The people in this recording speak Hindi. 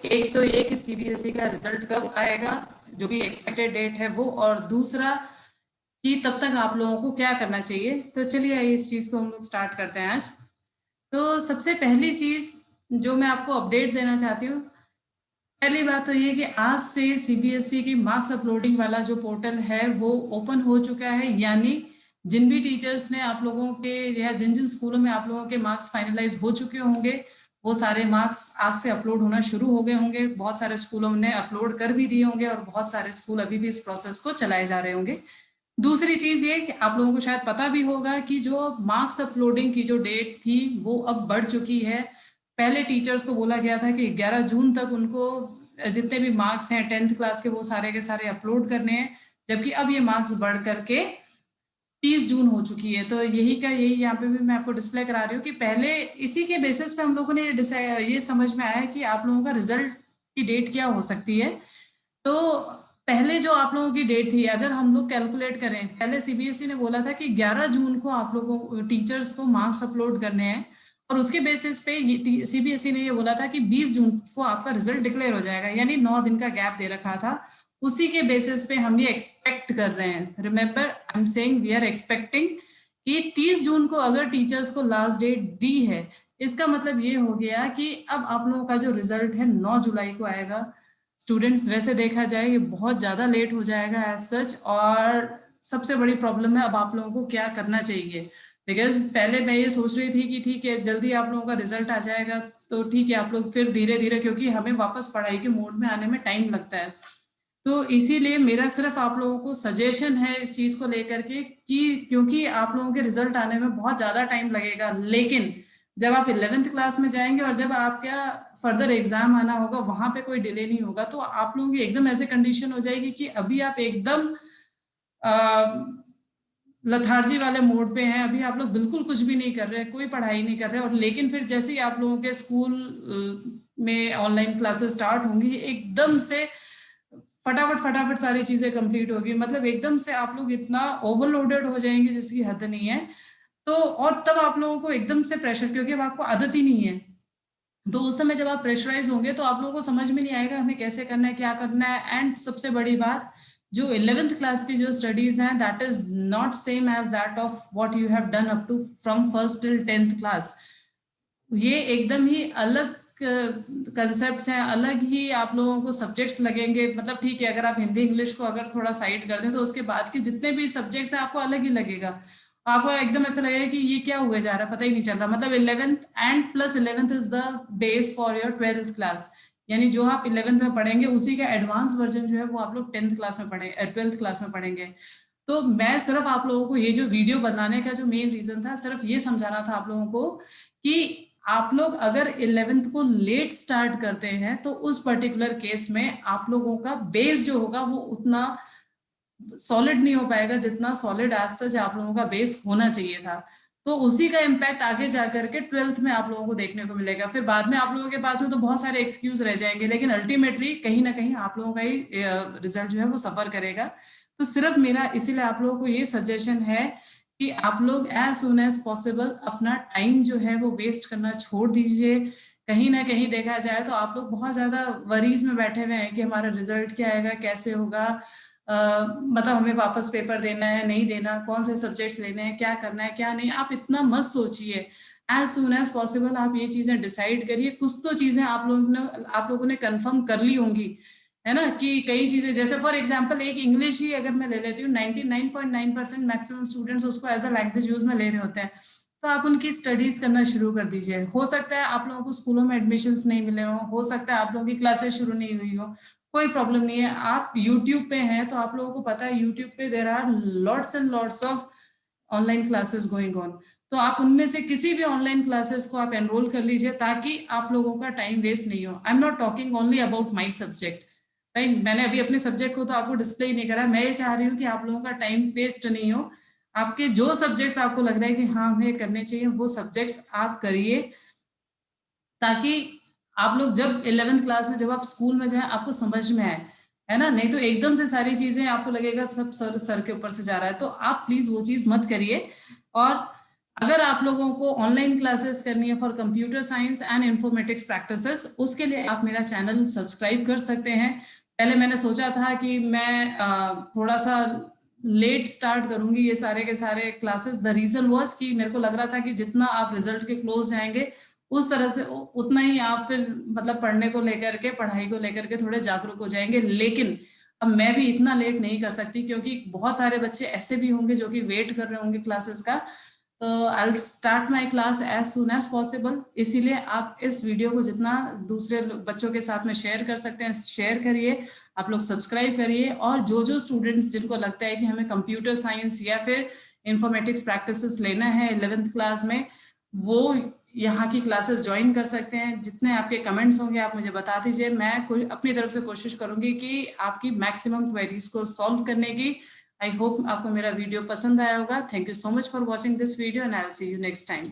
एक तो ये कि सीबीएसई का रिजल्ट कब आएगा, जो भी एक्सपेक्टेड डेट है वो, और दूसरा कि तब तक आप लोगों को क्या करना चाहिए। तो चलिए इस चीज को हम लोग स्टार्ट करते हैं आज। तो सबसे पहली चीज जो मैं आपको अपडेट देना चाहती हूँ, पहली बात तो ये कि आज से सीबीएसई की मार्क्स अपलोडिंग वाला जो पोर्टल है वो ओपन हो चुका है। यानी जिन भी टीचर्स ने आप लोगों के या जिन जिन स्कूलों में आप लोगों के मार्क्स फाइनलाइज हो चुके होंगे, वो सारे मार्क्स आज से अपलोड होना शुरू हो गए होंगे। बहुत सारे स्कूलों ने अपलोड कर भी दिए होंगे और बहुत सारे स्कूल अभी भी इस प्रोसेस को चलाए जा रहे होंगे। दूसरी चीज ये कि आप लोगों को शायद पता भी होगा कि जो मार्क्स अपलोडिंग की जो डेट थी वो अब बढ़ चुकी है। पहले टीचर्स को बोला गया था कि 11 जून तक उनको जितने भी मार्क्स हैं 10th क्लास के वो सारे के सारे अपलोड करने हैं, जबकि अब ये मार्क्स बढ़ करके 30 जून हो चुकी है। तो यही यहाँ पे भी मैं आपको डिस्प्ले करा रही हूँ कि पहले इसी के बेसिस पे हम लोगों ने ये समझ में आया है कि आप लोगों का रिजल्ट की डेट क्या हो सकती है। तो पहले जो आप लोगों की डेट थी, अगर हम लोग कैलकुलेट करें, पहले सीबीएसई ने बोला था कि 11 जून को आप लोगों टीचर्स को मार्क्स अपलोड करने हैं, और उसके बेसिस पे सीबीएसई ने ये बोला था कि 20 जून को आपका रिजल्ट डिक्लेयर हो जाएगा, यानी 9 दिन का गैप दे रखा था। उसी के बेसिस पे हम ये एक्सपेक्ट कर रहे हैं। Remember I am saying we are expecting कि 30 जून को अगर टीचर्स को लास्ट डेट दी है, इसका मतलब ये हो गया कि अब आप लोगों का जो रिजल्ट है 9 जुलाई को आएगा। स्टूडेंट्स, वैसे देखा जाए ये बहुत ज़्यादा लेट हो जाएगा एज सच। और सबसे बड़ी प्रॉब्लम है अब आप लोगों को क्या करना चाहिए। बिकॉज पहले मैं ये सोच रही थी कि ठीक है जल्दी आप लोगों का रिजल्ट आ जाएगा तो ठीक है, आप लोग फिर धीरे धीरे, क्योंकि हमें वापस पढ़ाई के मोड में आने में टाइम लगता है। तो इसीलिए मेरा सिर्फ आप लोगों को सजेशन है इस चीज को लेकर के कि क्योंकि आप लोगों के रिजल्ट आने में बहुत ज्यादा टाइम लगेगा, लेकिन जब आप 11th क्लास में जाएंगे और जब आपका फर्दर एग्जाम आना होगा वहां पे कोई डिले नहीं होगा, तो आप लोगों की एकदम ऐसे कंडीशन हो जाएगी कि अभी आप एकदम लथार्जी वाले मोड पे हैं, अभी आप लोग बिल्कुल कुछ भी नहीं कर रहे, कोई पढ़ाई नहीं कर रहे। और लेकिन फिर जैसे ही आप लोगों के स्कूल में ऑनलाइन क्लासेस स्टार्ट होंगी, एकदम से फटाफट फटाफट सारी चीजें कंप्लीट होगी। मतलब एकदम से आप लोग इतना ओवरलोडेड हो जाएंगे जिसकी हद नहीं है। तो और तब आप लोगों को एकदम से प्रेशर, क्योंकि अब आपको आदत ही नहीं है, तो उस समय जब आप प्रेशराइज होंगे तो आप लोगों को समझ में नहीं आएगा हमें कैसे करना है, क्या करना है। एंड सबसे बड़ी बात, जो 11th क्लास की जो स्टडीज हैं that is not same as that of what you have done up to from first till 10th class. ये एकदम ही अलग कंसेप्ट हैं, अलग ही आप लोगों को सब्जेक्ट्स लगेंगे। मतलब ठीक है, अगर आप हिंदी इंग्लिश को अगर थोड़ा साइड कर दें तो उसके बाद के जितने भी सब्जेक्ट्स हैं आपको अलग ही लगेगा। आपको एकदम ऐसा लगेगा कि ये क्या हुए जा रहा है, पता ही नहीं चल रहा। मतलब 11th and plus 11th is the base for your 12th class. यानी जो आप 11th में पढ़ेंगे उसी का एडवांस वर्जन जो है वो आप लोग 10th क्लास में पढ़े 12th क्लास में पढ़ेंगे। तो मैं सिर्फ आप लोगों को ये जो वीडियो बनाने का जो मेन रीजन था, सिर्फ ये समझाना था आप लोगों को कि आप लोग अगर 11th को लेट स्टार्ट करते हैं तो उस पर्टिकुलर केस में आप लोगों का बेस जो होगा वो उतना सॉलिड नहीं हो पाएगा जितना सॉलिड आज सच आप लोगों का बेस होना चाहिए था। तो उसी का इम्पैक्ट आगे जाकर के 12th में आप लोगों को देखने को मिलेगा। फिर बाद में आप लोगों के पास में तो बहुत सारे एक्सक्यूज रह जाएंगे, लेकिन अल्टीमेटली कहीं ना कहीं आप लोगों का ही रिजल्ट जो है वो सफर करेगा। तो सिर्फ मेरा इसीलिए आप लोगों को ये सजेशन है कि आप लोग एज सुन एज पॉसिबल अपना टाइम जो है वो वेस्ट करना छोड़ दीजिए। कहीं ना कहीं देखा जाए तो आप लोग बहुत ज्यादा वरीज में बैठे हुए हैं कि हमारा रिजल्ट क्या आएगा, कैसे होगा, मतलब हमें वापस पेपर देना है नहीं देना, कौन से सब्जेक्ट्स लेने हैं, क्या करना है क्या नहीं। आप इतना मत सोचिए, एज सुन एज पॉसिबल आप ये चीजें डिसाइड करिए। कुछ तो चीजें आप लोगों ने कंफर्म कर ली होंगी, है ना। कि कई चीजें, जैसे फॉर एग्जांपल एक इंग्लिश ही अगर मैं ले लेती हूँ, 99.9% मैक्सिमम स्टूडेंट्स उसको एज अ लैंग्वेज यूज में ले रहे होते हैं। तो आप उनकी स्टडीज करना शुरू कर दीजिए। हो सकता है आप लोगों को स्कूलों में एडमिशन नहीं मिले हो सकता है आप लोगों की क्लासेस शुरू नहीं हुई हो, कोई प्रॉब्लम नहीं है। आप यूट्यूब पे हैं तो आप लोगों को पता है यूट्यूब पे there are lots and lots of online classes going on. तो आप उनमें से किसी भी ऑनलाइन क्लासेस को आप एनरोल कर लीजिए ताकि आप लोगों का टाइम वेस्ट नहीं हो। I am not talking only about my subject, right. मैंने अभी अपने सब्जेक्ट को तो आपको डिस्प्ले ही नहीं करा। मैं ये चाह रही हूँ कि आप लोगों का टाइम वेस्ट नहीं हो। आपके जो सब्जेक्ट्स आपको लग रहा है कि हाँ हमें करने चाहिए वो सब्जेक्ट्स आप करिए, ताकि आप लोग जब 11th क्लास में जब आप स्कूल में जाए आपको समझ में आए, है ना। नहीं तो एकदम से सारी चीजें आपको लगेगा सब सर सर के ऊपर से जा रहा है। तो आप प्लीज वो चीज मत करिए। और अगर आप लोगों को ऑनलाइन क्लासेस करनी है for computer science and informatics practices, उसके लिए आप मेरा चैनल सब्सक्राइब कर सकते हैं। पहले मैंने सोचा था कि मैं थोड़ा सा लेट स्टार्ट करूंगी ये सारे के सारे क्लासेस। द रीजन वाज कि मेरे को लग रहा था कि जितना आप रिजल्ट के क्लोज जाएंगे उस तरह से उतना ही आप फिर मतलब पढ़ने को लेकर के, पढ़ाई को लेकर के थोड़े जागरूक हो जाएंगे। लेकिन अब मैं भी इतना लेट नहीं कर सकती, क्योंकि बहुत सारे बच्चे ऐसे भी होंगे जो कि वेट कर रहे होंगे क्लासेस का। तो I will start my class as soon as possible. इसीलिए आप इस वीडियो को जितना दूसरे बच्चों के साथ में शेयर कर सकते हैं शेयर करिए, आप लोग सब्सक्राइब करिए। और जो जो स्टूडेंट्स जिनको लगता है कि हमें कंप्यूटर साइंस या फिर इंफॉर्मेटिक्स प्रैक्टिसेस लेना है 11th क्लास में, वो यहाँ की क्लासेस ज्वाइन कर सकते हैं। जितने आपके कमेंट्स होंगे आप मुझे बता दीजिए, मैं अपनी तरफ से कोशिश करूंगी कि आपकी मैक्सिमम क्वेरीज को सॉल्व करने की। आई होप आपको मेरा वीडियो पसंद आया होगा। Thank you so much for watching this video and I will see you next time.